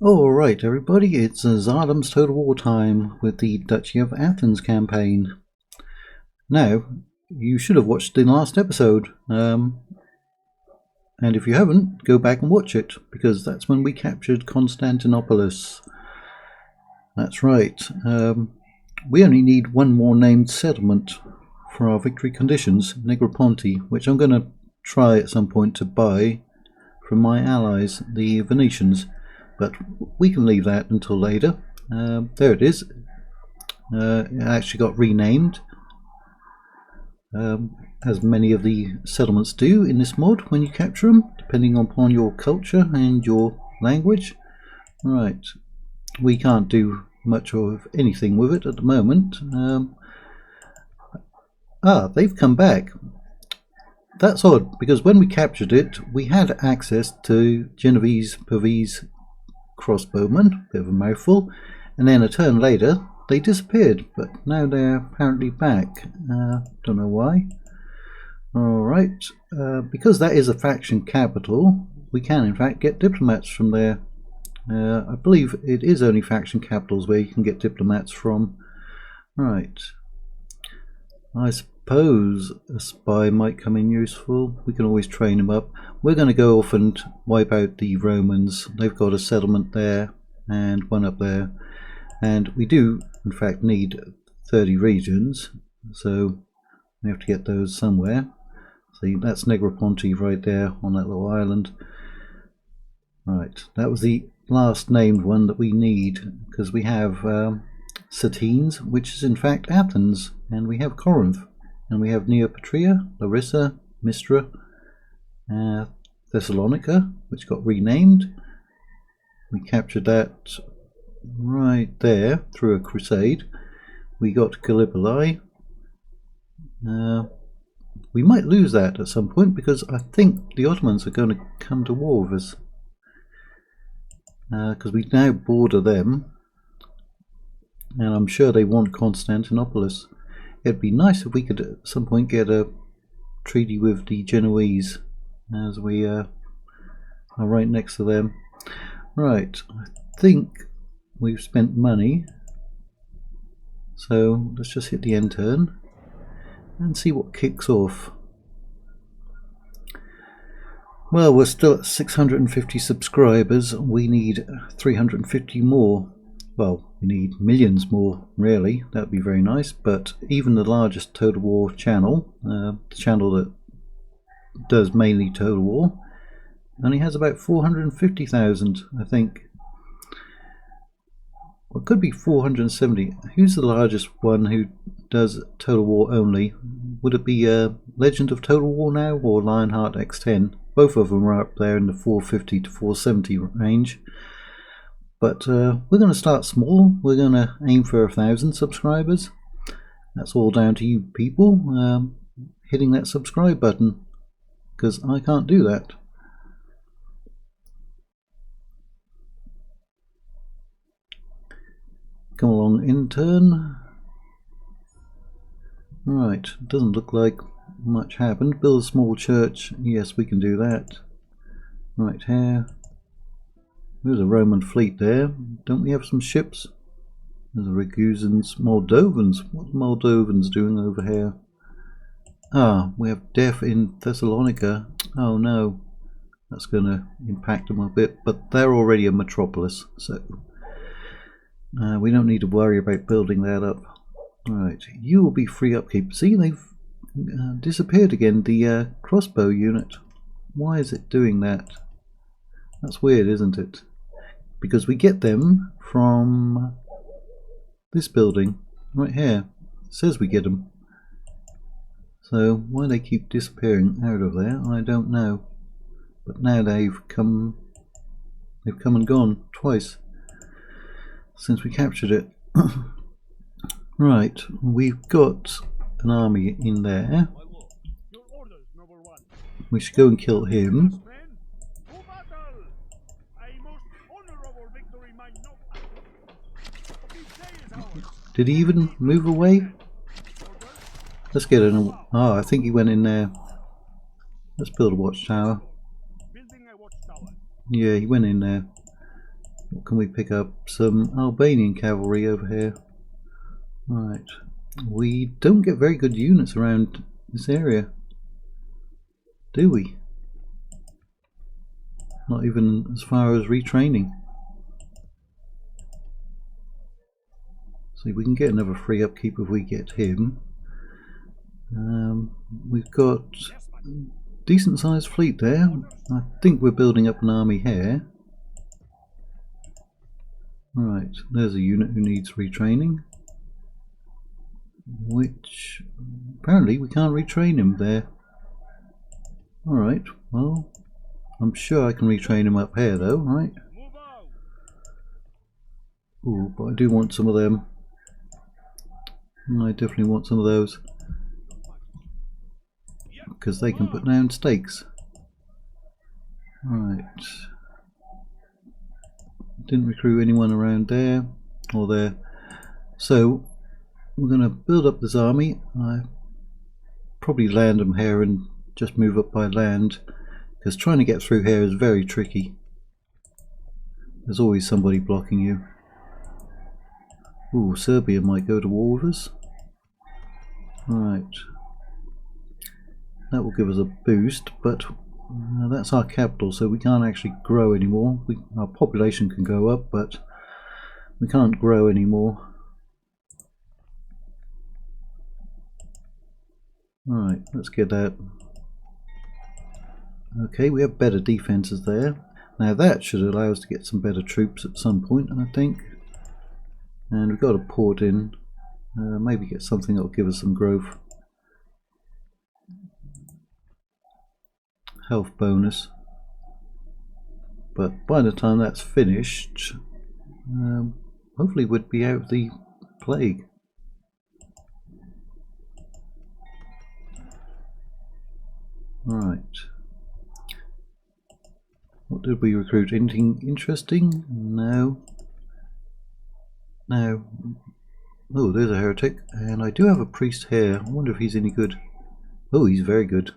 Alright everybody, it's Tsardoms Total War time with the Duchy of Athens campaign. Now, you should have watched the last episode, and if you haven't, go back and watch it, because that's when we captured Constantinopolis. That's right, we only need one more named settlement for our victory conditions, Negroponte, which I'm going to try at some point to buy from my allies, the Venetians. But we can leave that until later. There it is. It actually got renamed, as many of the settlements do in this mod when you capture them, depending upon your culture and your language. Right, we can't do much of anything with it at the moment. They've come back. That's odd, because when we captured it, we had access to Genovese Pavese crossbowmen, bit of a mouthful, and then a turn later they disappeared, but now they're apparently back. Don't know why. Alright, because that is a faction capital, we can in fact get diplomats from there. I believe it is only faction capitals where you can get diplomats from. Right, I suppose a spy might come in useful. We can always train him up. We're going to go off and wipe out the Romans. They've got a settlement there and one up there, and we do in fact need 30 regions, so we have to get those somewhere. See, that's Negroponte right there on that little island. Right, that was the last named one that we need, because we have Satenes, which is in fact Athens, and we have Corinth, and we have Neopatria, Larissa, Mistra, Thessalonica, which got renamed. We captured that right there through a crusade. We got Gallipoli. We might lose that at some point, because I think the Ottomans are going to come to war with us, because we now border them, and I'm sure they want Constantinopolis. It'd be nice if we could at some point get a treaty with the Genoese, as we are right next to them. Right, I think we've spent money, so let's just hit the end turn and see what kicks off. Well, we're still at 650 subscribers. We need 350 more. Well, we need millions more, really. That would be very nice. But even the largest Total War channel, the channel that does mainly Total War, only has about 450,000, I think. Well, it could be 470. Who's the largest one who does Total War only? Would it be Legend of Total War now, or Lionheart X10? Both of them are up there in the 450 to 470 range. But we're going to start small. We're going to aim for 1,000 subscribers. That's all down to you people hitting that subscribe button, because I can't do that. Come along, intern. Right, doesn't look like much happened. Build a small church. Yes, we can do that. Right here. There's a Roman fleet there. Don't we have some ships? There's the Ragusans, Moldovans. What are Moldovans doing over here? Ah, we have death in Thessalonica. Oh no, that's going to impact them a bit, but they're already a metropolis, so we don't need to worry about building that up. Right, you will be free upkeep. See, they've disappeared again, the crossbow unit. Why is it doing that? That's weird, isn't it? Because we get them from this building right here. It says we get them. So why they keep disappearing out of there, I don't know. But now they've come and gone twice since we captured it. Right, we've got an army in there. We should go and kill him. Did he even move away? Let's get in. Oh, I think he went in there. Let's build a watchtower. Yeah, he went in there. What can we pick up? Some Albanian cavalry over here. Right. We don't get very good units around this area, do we? Not even as far as retraining. See, we can get another free upkeep if we get him. We've got a decent sized fleet there. I think we're building up an army here. Right, there's a unit who needs retraining, which apparently we can't retrain him there. Alright, well, I'm sure I can retrain him up here though, right? Ooh, but I do want some of them. I definitely want some of those, because they can put down stakes. Right. Didn't recruit anyone around there or there. So we're going to build up this army. I probably land them here and just move up by land, because trying to get through here is very tricky. There's always somebody blocking you. Ooh, Serbia might go to war with us. Right. That will give us a boost, but that's our capital, so we can't actually grow anymore. Our population can go up, but we can't grow anymore. Alright, let's get that. Okay, we have better defences there. Now that should allow us to get some better troops at some point, I think. And we've got a port in. Maybe get something that will give us some growth. Health bonus. But by the time that's finished, hopefully we'd be out of the plague. Right. What did we recruit? Anything interesting? No. No. Oh, there's a heretic. And I do have a priest here. I wonder if he's any good. Oh, he's very good.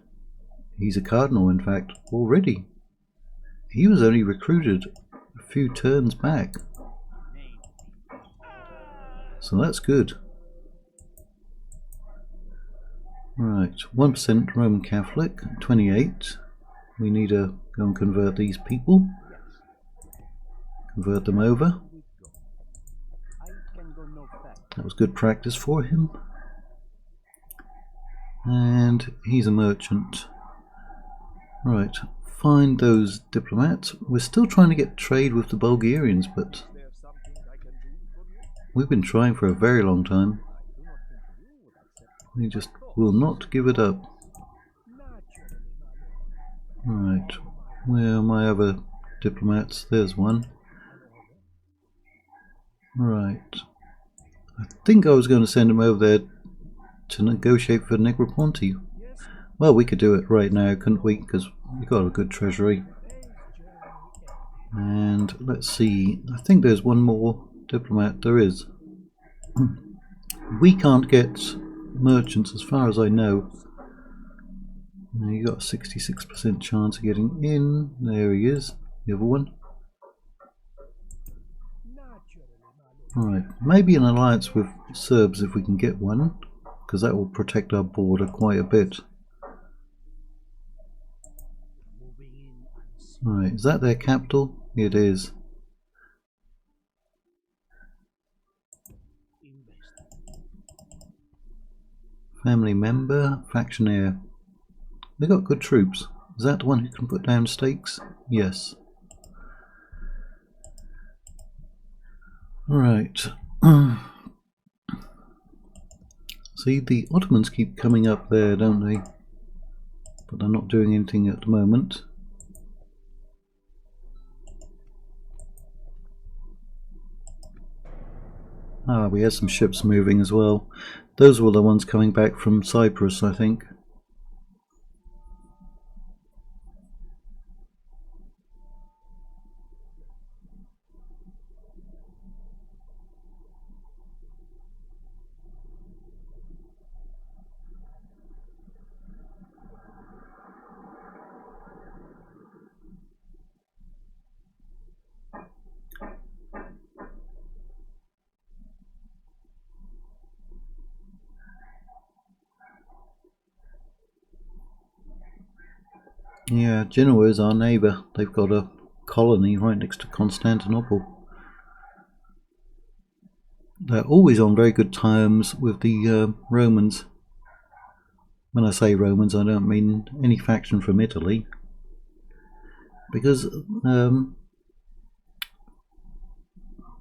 He's a cardinal, in fact, already. He was only recruited a few turns back. So that's good. Right, 1% Roman Catholic, 28. We need to go and convert these people. Convert them over. That was good practice for him. And he's a merchant. Right, find those diplomats. We're still trying to get trade with the Bulgarians, but we've been trying for a very long time. We just will not give it up. Right, where are my other diplomats? There's one. Right, I think I was going to send him over there to negotiate for Negroponte. Well, we could do it right now, couldn't we? Because we've got a good treasury. And let's see, I think there's one more diplomat. There is. We can't get merchants as far as I know. Now you got a 66% chance of getting in. There he is, the other one. Alright, maybe an alliance with Serbs if we can get one, because that will protect our border quite a bit. Alright, is that their capital? It is. Family member, factionaire. They got good troops. Is that the one who can put down stakes? Yes. Alright. See, the Ottomans keep coming up there, don't they? But they're not doing anything at the moment. Ah, we had some ships moving as well. Those were the ones coming back from Cyprus, I think. Yeah, Genoa is our neighbour. They've got a colony right next to Constantinople. They're always on very good terms with the Romans. When I say Romans, I don't mean any faction from Italy. Because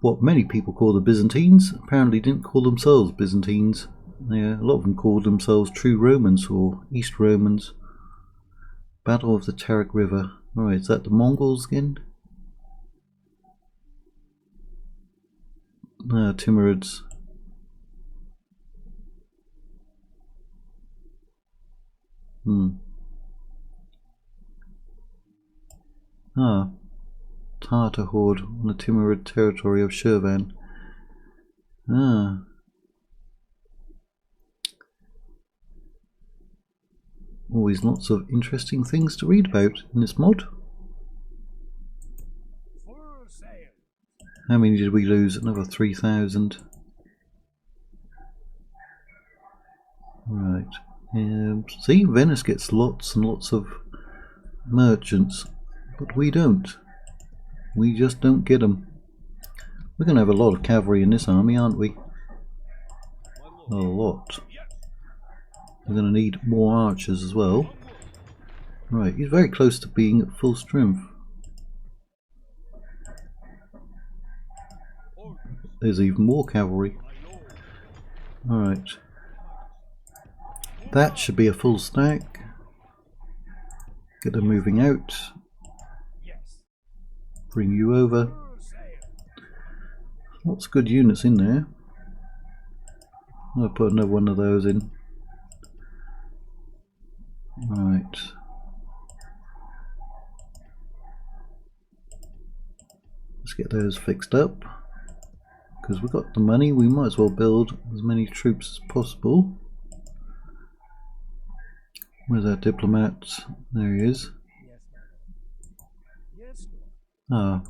what many people call the Byzantines apparently didn't call themselves Byzantines. A lot of them called themselves true Romans or East Romans. Battle of the Tarik River. Alright, is that the Mongols again? Timurids. Tartar horde on the Timurid territory of Shirvan. Always lots of interesting things to read about in this mod. How many did we lose? Another 3,000. Right. See, Venice gets lots and lots of merchants, but we don't. We just don't get them. We're going to have a lot of cavalry in this army, aren't we? A lot. We're going to need more archers as well. Right, he's very close to being at full strength. There's even more cavalry. Alright. That should be a full stack. Get them moving out. Bring you over. Lots of good units in there. I'll put another one of those in. Right. Let's get those fixed up. Because we've got the money, we might as well build as many troops as possible. Where's our diplomat? There he is. Ah.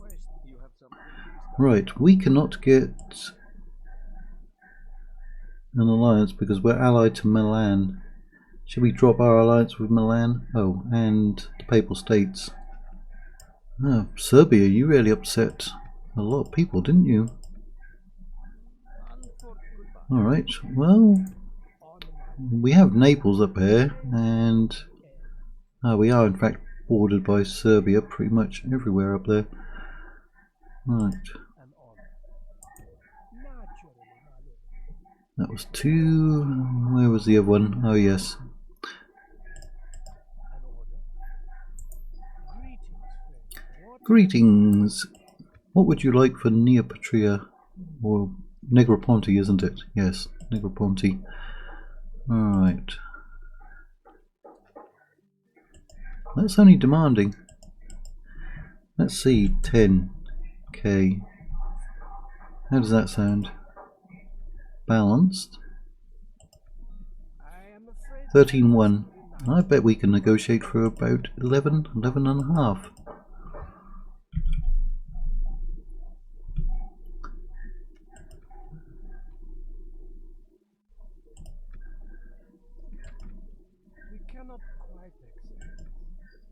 Right, we cannot get an alliance because we're allied to Milan. Should we drop our alliance with Milan? Oh, and the Papal States. Oh, Serbia, you really upset a lot of people, didn't you? Alright, well, we have Naples up here, and we are in fact bordered by Serbia pretty much everywhere up there. Right. That was 2. Where was the other one? Oh yes. Greetings. What would you like for Neopatria? Or Negroponte, isn't it? Yes, Negroponte. Alright. That's only demanding. Let's see, 10k. How does that sound? Balanced. 13-1. I bet we can negotiate for about 11 and a half.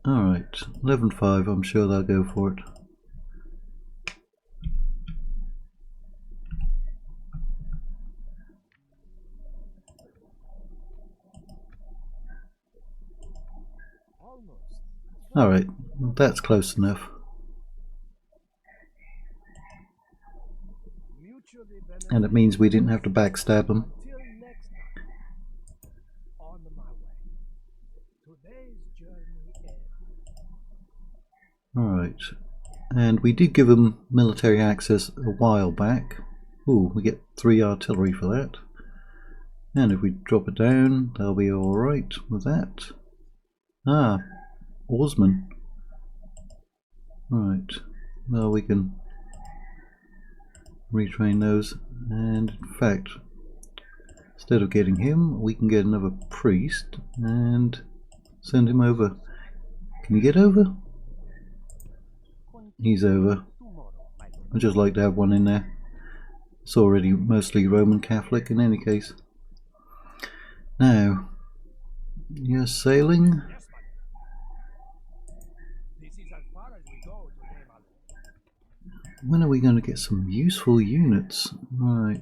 Alright, 11.5, I'm sure they'll go for it. Alright, that's close enough. And it means we didn't have to backstab them. Alright, and we did give them military access a while back. Ooh, we get 3 artillery for that. And if we drop it down, they'll be alright with that. Ah, oarsmen. Right, well we can retrain those, and in fact, instead of getting him, we can get another priest and send him over. Can you get over? He's over. I'd just like to have one in there. It's already mostly Roman Catholic in any case. Now, you're sailing. When are we going to get some useful units? Right.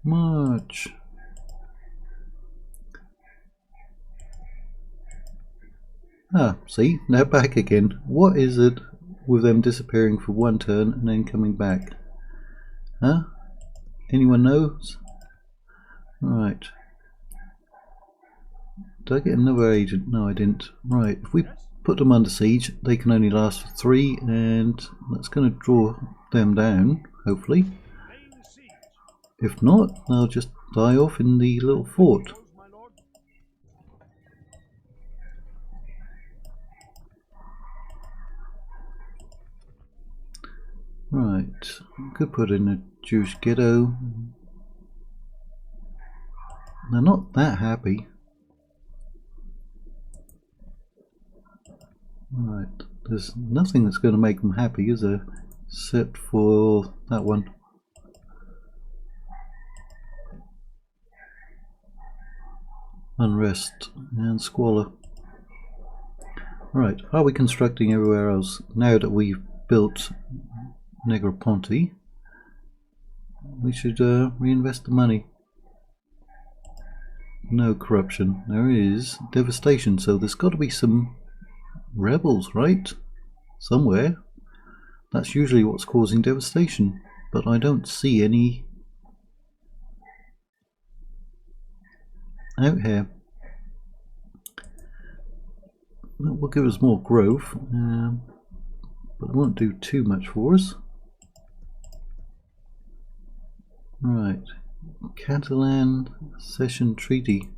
March. Ah, see, they're back again. What is it with them disappearing for one turn and then coming back? Huh? Anyone knows? Right. Did I get another agent? No, I didn't. Right, if we put them under siege, they can only last for 3, and that's going to draw them down, hopefully. If not, they'll just die off in the little fort. Right, could put in a Jewish ghetto. They're not that happy. Right, there's nothing that's going to make them happy, is there? Except for that one. Unrest and squalor. Right, are we constructing everywhere else? Now that we've built Negroponte, we should reinvest the money. No corruption. There is devastation, so there's got to be some rebels, right? Somewhere. That's usually what's causing devastation, but I don't see any out here. That will give us more growth, but it won't do too much for us. Right, Catalan Cession Treaty.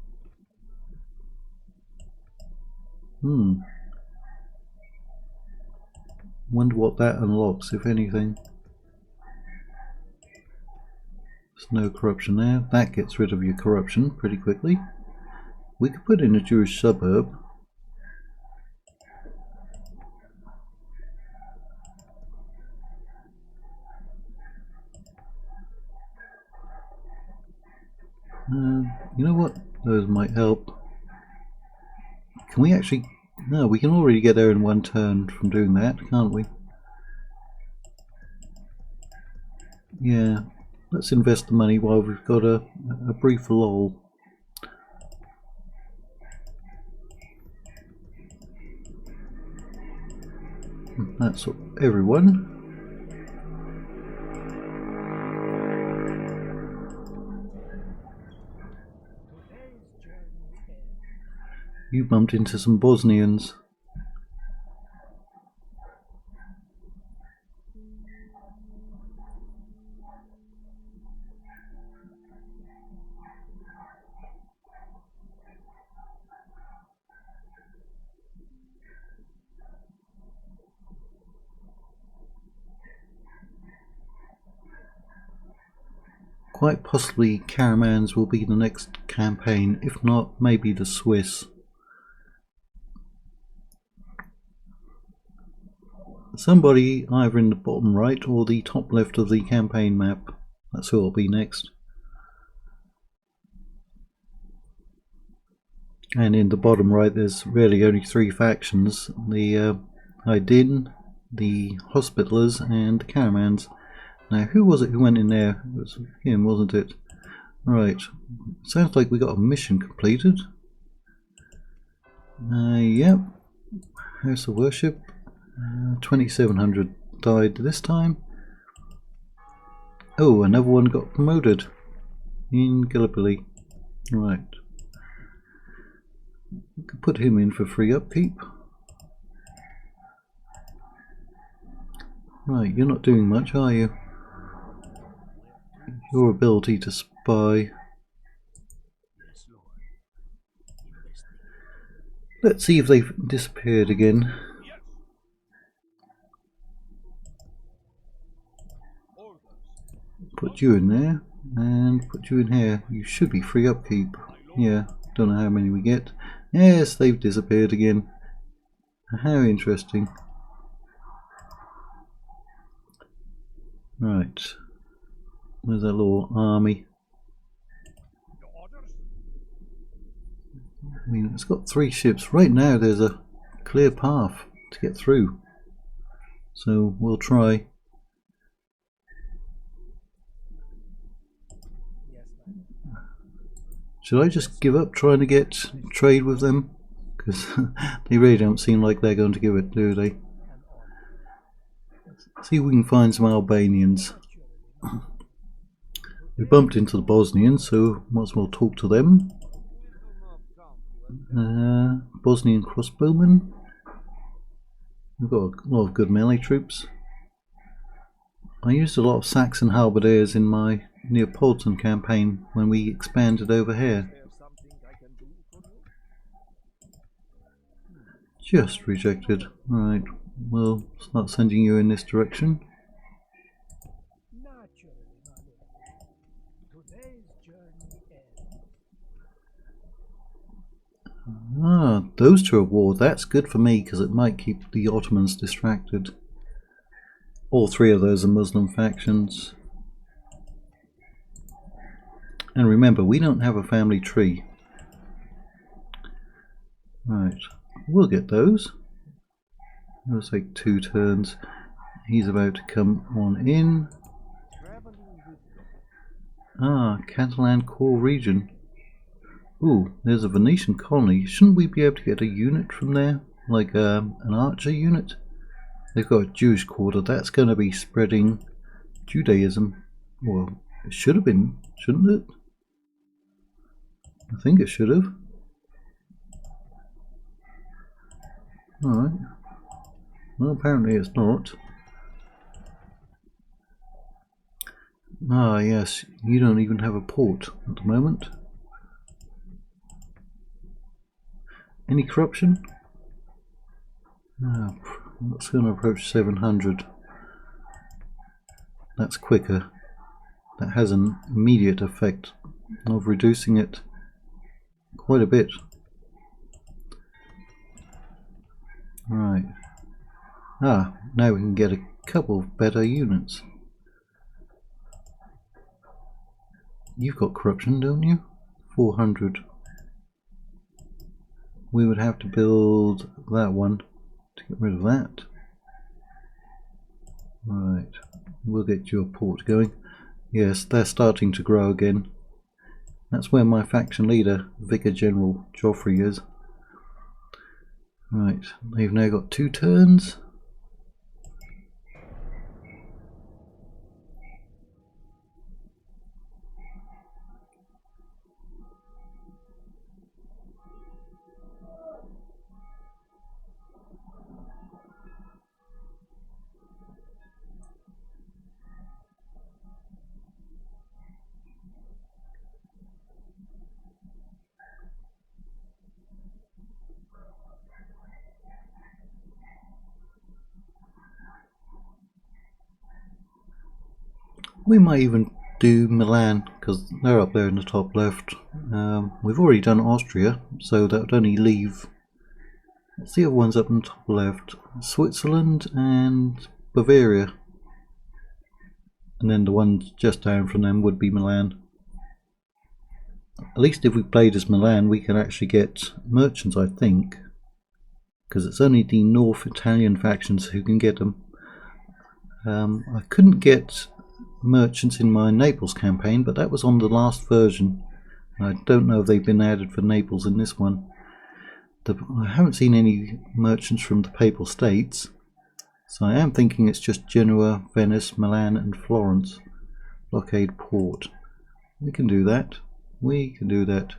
Wonder what that unlocks, if anything. There's no corruption there. That gets rid of your corruption pretty quickly. We could put in a Jewish suburb. You know what? Those might help. Can we actually... No, we can already get there in one turn from doing that, can't we? Yeah. Let's invest the money while we've got a brief lull. That's everyone. You bumped into some Bosnians. Quite possibly Caramans will be the next campaign, if not maybe the Swiss. Somebody either in the bottom right or the top left of the campaign map. That's who will be next. And in the bottom right there's really only 3 factions. The Idin, the Hospitallers and the Caramans. Now who was it who went in there? It was him, wasn't it? Right. Sounds like we got a mission completed. Yep. House of Worship. 2700 died this time. Oh, another one got promoted in Gallipoli. Right. We could put him in for free upkeep. Right, you're not doing much, are you? Your ability to spy. Let's see if they've disappeared again. Put you in there and put you in here. You should be free upkeep. Yeah, don't know how many we get. Yes, they've disappeared again. How interesting. Right. Where's our little army? I mean, it's got 3 ships. Right now there's a clear path to get through. So we'll try. Should I just give up trying to get trade with them? Because they really don't seem like they're going to give it, do they? See if we can find some Albanians. We bumped into the Bosnians, so might as well talk to them. Bosnian crossbowmen. We've got a lot of good melee troops. I used a lot of Saxon halberdiers in my Neapolitan campaign when we expanded over here. Just rejected. Right, we'll start sending you in this direction. Ah, those two are at war. That's good for me because it might keep the Ottomans distracted. All 3 of those are Muslim factions. And remember, we don't have a family tree. Right, we'll get those. It'll take 2 turns. He's about to come on in. Ah, Catalan core region. Ooh, there's a Venetian colony. Shouldn't we be able to get a unit from there? Like an archer unit? They've got a Jewish quarter. That's going to be spreading Judaism. Well, it should have been, shouldn't it? I think it should have. Alright. Well, apparently it's not. Ah, yes. You don't even have a port at the moment. Any corruption? No. It's going to approach 700. That's quicker. That has an immediate effect of reducing it quite a bit. Right. Ah, now we can get a couple of better units. You've got corruption, don't you? 400. We would have to build that one to get rid of that. Right, we'll get your port going. Yes, they're starting to grow again. That's where my faction leader, Vicar General Joffrey, is. Right, they've now got 2 turns. We might even do Milan because they're up there in the top left. We've already done Austria, so that would only leave. What's the other ones up in the top left? Switzerland and Bavaria. And then the ones just down from them would be Milan. At least if we played as Milan, we can actually get merchants, I think. Because it's only the North Italian factions who can get them. I couldn't get merchants in my Naples campaign, but that was on the last version. I don't know if they've been added for Naples in this one. I haven't seen any merchants from the Papal States, so I am thinking it's just Genoa, Venice, Milan and Florence. Blockade port. We can do that. We can do that.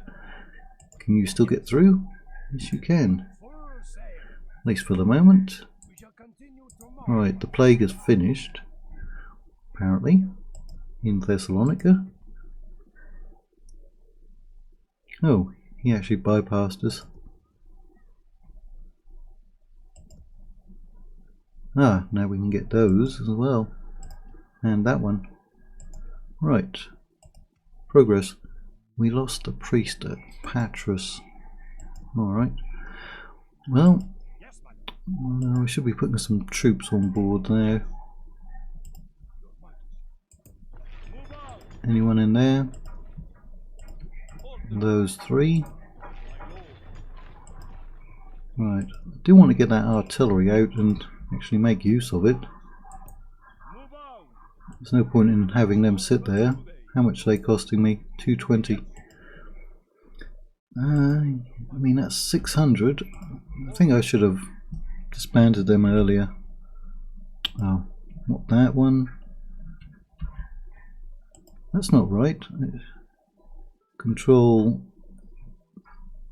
Can you still get through? Yes, you can. At least for the moment. Right, the plague is finished. Apparently, in Thessalonica. Oh, he actually bypassed us. Ah, now we can get those as well. And that one. Right. Progress. We lost a priest at Patras. Alright. Well, we should be putting some troops on board there. Anyone in there? Those 3. Right, I do want to get that artillery out and actually make use of it. There's no point in having them sit there. How much are they costing me? 220. I mean, that's 600. I think I should have disbanded them earlier. Oh, not that one. That's not right. Control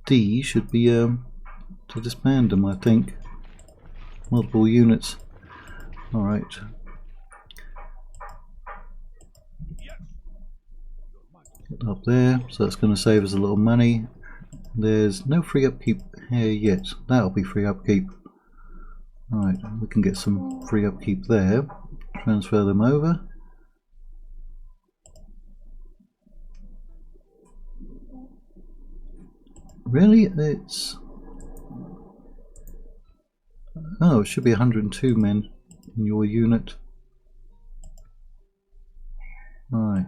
D should be to disband them, I think. Multiple units. Alright. Up there, so that's going to save us a little money. There's no free upkeep here yet. That'll be free upkeep. Alright, we can get some free upkeep there. Transfer them over. Really? It's... oh, it should be 102 men in your unit. Right.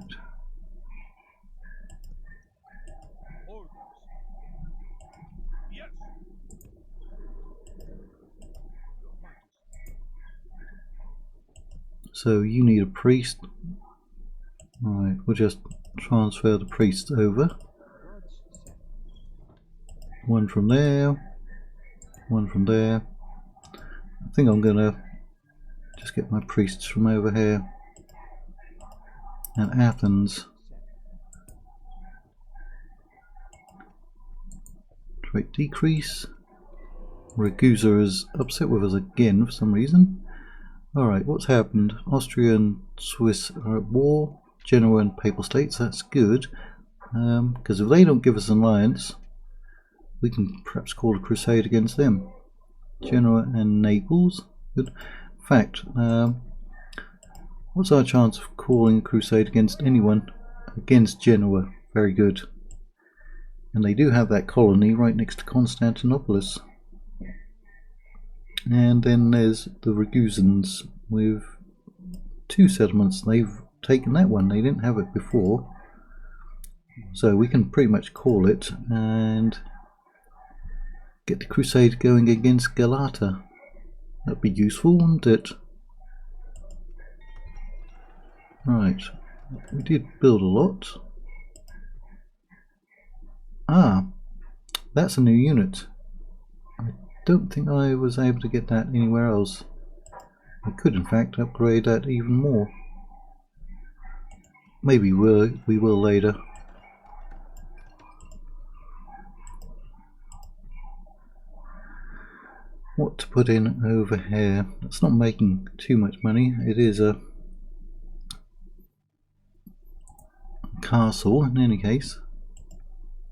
So you need a priest. Right, we'll just transfer the priests over. One from there, one from there. I think I'm gonna just get my priests from over here. And Athens. Trait decrease. Ragusa is upset with us again for some reason. Alright, what's happened? Austria and Swiss are at war. Genoa and Papal States, that's good. Because if they don't give us an alliance, we can perhaps call a crusade against them. Genoa and Naples. Good. In fact, what's our chance of calling a crusade against anyone? Against Genoa. Very good. And they do have that colony right next to Constantinopolis. And then there's the Ragusans with 2 settlements. They've taken that one. They didn't have it before. So we can pretty much call it and get the crusade going against Galata. That'd be useful, wouldn't it? Right. We did build a lot. Ah, that's a new unit. I don't think I was able to get that anywhere else. I could in fact upgrade that even more. Maybe we will later. What to put in over here? It's not making too much money. It is a castle in any case.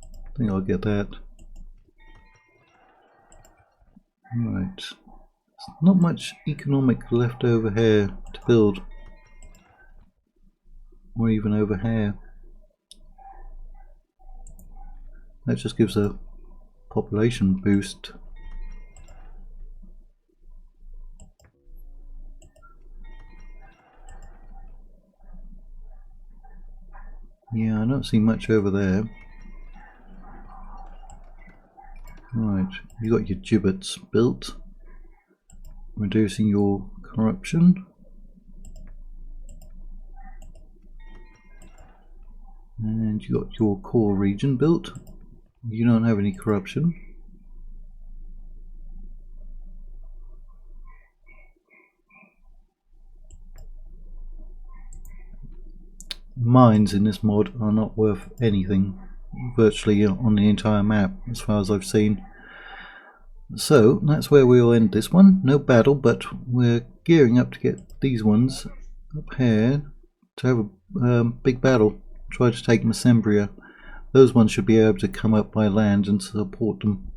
I think I'll get that. Right. There's not much economic left over here to build. Or even over here. That just gives a population boost. Yeah, I don't see much over there. Right, you got your gibbets built, reducing your corruption. And you got your core region built. You don't have any corruption. Mines in this mod are not worth anything virtually on the entire map as far as I've seen. So that's where we'll end this one. No battle, but we're gearing up to get these ones up here to have a big battle. Try to take Mesembria. Those ones should be able to come up by land and support them.